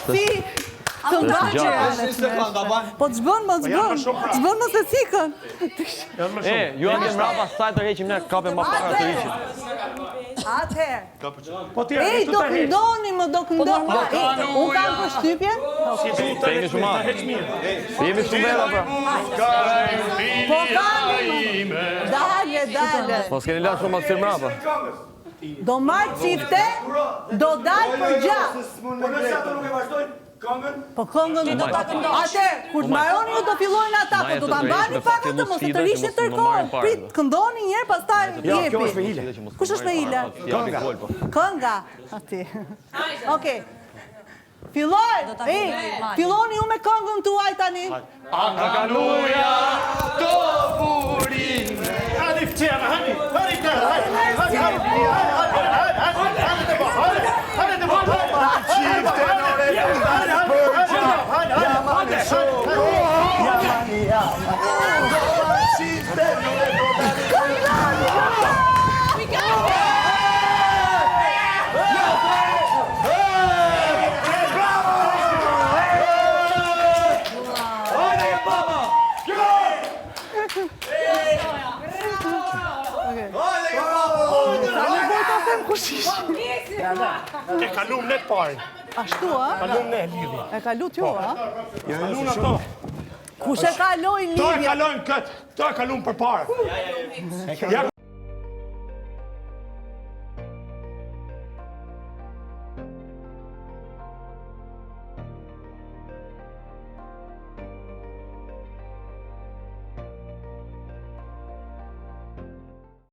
si të po të zbën, më zbën më se cikën. Ju anë mrapa saj të heqim ne kape ma para të heqim. Atëherë. Do këndoni, më do këndoni. Unë kam përshtypjen? Se jemi shumë marë. Se jemi shumë vera, pra. Po kanë, dale. Po s'keni la shumë atë mrapa. Do marrë qifte, do dalë për gjatë. Po këngën do ta këndoni. Atë, kur të marroni ju do fillojnë ata, po do ta mbani pak atë, mos e tërhiqni tërkohën. Prit, këndoni një herë, pastaj jepi. Kush është me hile? Kënga. Ati. Okej. Filloj! Filloni ju me këngën tuaj tani. Anka kanuja të burin. Hadi ftjera, hadi E kalum ne të pari. Ashtu, a? Kalum ne lidhje. E kalu t'ju, a? Kalum në to. Kush e kaloj To e lidhje? kalojnë këtë. To e kalum për pare.